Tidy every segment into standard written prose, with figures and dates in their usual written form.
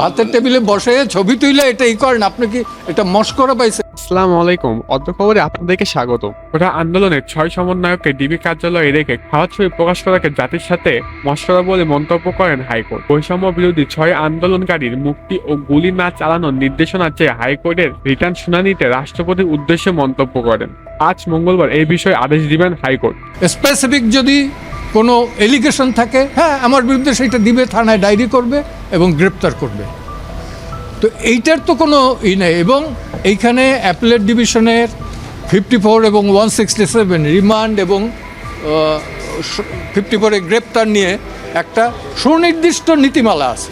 ভাতের টেবিলে বসে ছবি তুইলে এটাই করেন, আপনি কি এটা মস্করা পাইছেন? আসসালামু আলাইকুম। অদ্য খবরে আপনাদেরকে স্বাগত। ওটা আন্দোলনের 6 সমন্বয়ককে ডিবি কার্যালয়ে রেখে খাওয়ার ছবি প্রকাশ করাকে জাতির সাথে মশকরা বলে মন্তব্য করেন হাইকোর্ট। বৈষম্য বিরোধী 6 আন্দোলনকারীর মুক্তি ও গুলি না চালানোর নির্দেশনা চেয়ে হাইকোর্টের রিটার্ন শুনানিতে রাষ্ট্রপতির উদ্দেশ্যে মন্তব্য করেন। আজ মঙ্গলবার এই বিষয়ে আদেশ দিবেন হাইকোর্ট। স্পেসিফিক যদি কোনো এলিগেশন থাকে, হ্যাঁ আমার বিরুদ্ধে সেটা দিবে, থানায় ডায়েরি করবে এবং গ্রেপ্তার করবে। তো এইটার তো কোনো নেই। এবং এইখানে অ্যাপেলেট ডিভিশনের 54 এবং 167 রিমান্ড এবং 54-এ গ্রেপ্তার নিয়ে একটা সুনির্দিষ্ট নীতিমালা আছে।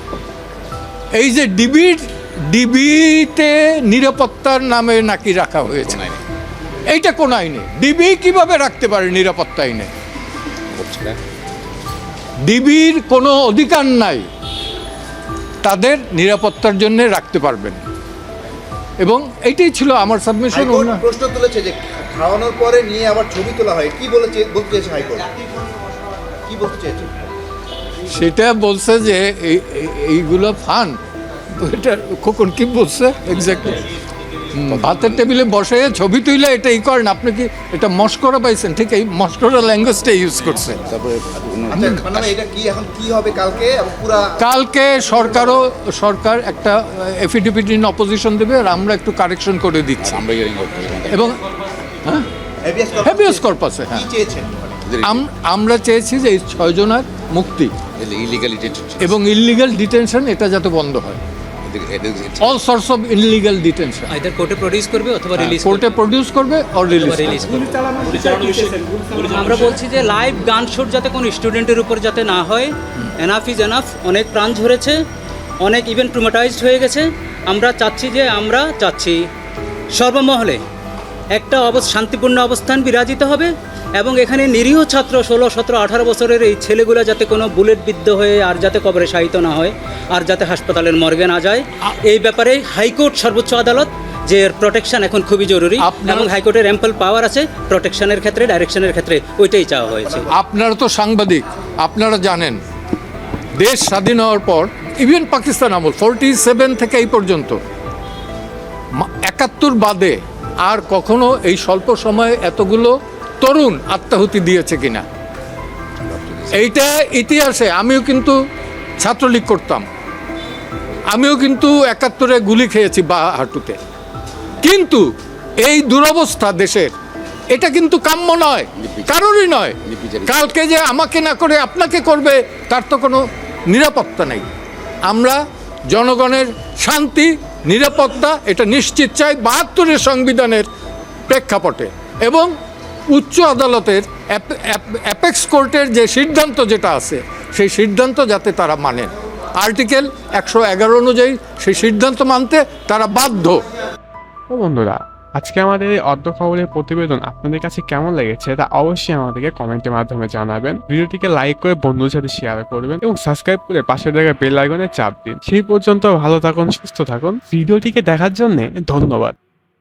এই যে ডিবিতে নিরাপত্তার নামে নাকি রাখা হয়েছে, এইটা কোন আইনে? ডিবি কিভাবে রাখতে পারে নিরাপত্তা আইনে? ডিবির কোনো অধিকার নাই তাদের নিরাপত্তার জন্য রাখতে পারবেন। এবং এইটাই ছিল আমার সাবমিশন। প্রশ্ন তুলেছে যে খাওয়ানোর পরে নিয়ে আবার ছবি তোলা হয়, কি বলতে চেয়েছে হাইকোর্ট, কি বলতে চেয়েছে? সেটা বলছে যে এইগুলো ফান। এটা কখন কি বলছে এক্স্যাক্টলি? ভাতের টেবিলে বসে ছবি তুইলে এটাই করেন, আপনি কি এটা মস্করা পাইছেন? ঠিক এই মস্করা ল্যাঙ্গুয়েজটা ইউজ করছে। মানে এটা কি এখন কি হবে কালকে? কালকে সরকার একটা এফিডেভিট ইন অপোজিশন দেবে, আর আমরা একটু কারেকশন করে দিচ্ছি। এবং হ্যাভিয়াস কর্পাসে আমরা চেয়েছি যে এই 6 জনের মুক্তি এবং ইললিগাল ডিটেনশন এটা যাতে বন্ধ হয়। All sorts of illegal detention either কোর্টে প্রডিউস করবে অথবা রিলিজ করবে অর রিলিজ করবে। আমরা বলছি যে লাইভ গান শুট যাতে কোনো স্টুডেন্টের উপর যাতে না হয়। Enough is enough. অনেক প্রাণ ঝরেছে, অনেক ইভেন ট্রমাটাইজড হয়ে গেছে। আমরা চাচ্ছি সর্বমহলে একটা শান্তিপূর্ণ অবস্থান বিরাজিত হবে এবং এখানে নিরীহ ছাত্র 16, 17, 18 বছরের এই ছেলেগুলো যাতে কোনো বুলেট বিদ্ধ হয়ে আর যাতে কবরে শায়িত না হয়, আর যাতে হাসপাতালের মর্গে না যায়। এই ব্যাপারে হাইকোর্ট, সর্বোচ্চ আদালত, যে এর প্রোটেকশন এখন খুবই জরুরি এবং হাইকোর্টের অ্যাম্পল পাওয়ার আছে প্রোটেকশনের ক্ষেত্রে, ডাইরেকশনের ক্ষেত্রে, ওইটাই চাওয়া হয়েছে। আপনারা তো সাংবাদিক, আপনারা জানেন দেশ স্বাধীন হওয়ার পর ইভেন পাকিস্তান আমল 47 থেকে এই পর্যন্ত 71 বাদে আর কখনো এই স্বল্প সময়ে এতগুলো তরুণ আত্মাহুতি দিয়েছে কিনা এইটা ইতিহাসে। আমিও কিন্তু ছাত্রলীগ করতাম, আমিও কিন্তু 71-এ গুলি খেয়েছি বা হাঁটুতে। কিন্তু এই দুরবস্থা দেশের, এটা কিন্তু কাম্য নয়, কারোরই নয়। কালকে যে আমাকে না করে আপনাকে করবে তার তো কোনো নিরাপত্তা নেই। আমরা জনগণের শান্তি, নিরাপত্তা এটা নিশ্চিত চাই 72-এর সংবিধানের প্রেক্ষাপটে। এবং উচ্চ আদালতের অ্যাপেক্স কোর্টের যে সিদ্ধান্ত যেটা আছে, সেই সিদ্ধান্ত যাতে তারা মানেন। আর্টিকেল 111 অনুযায়ী সেই সিদ্ধান্ত মানতে তারা বাধ্য। বন্ধুরা, আজকে আমাদের এই অদ্য খবরের প্রতিবেদন আপনাদের কাছে কেমন লেগেছে তা অবশ্যই আমাদেরকে কমেন্টের মাধ্যমে জানাবেন। ভিডিওটিকে লাইক করে বন্ধুদের সাথে শেয়ার করবেন এবং সাবস্ক্রাইব করে পাশের জায়গায় বেল আইকনে চাপ দিন। সেই পর্যন্ত ভালো থাকুন, সুস্থ থাকুন। ভিডিওটিকে দেখার জন্য ধন্যবাদ।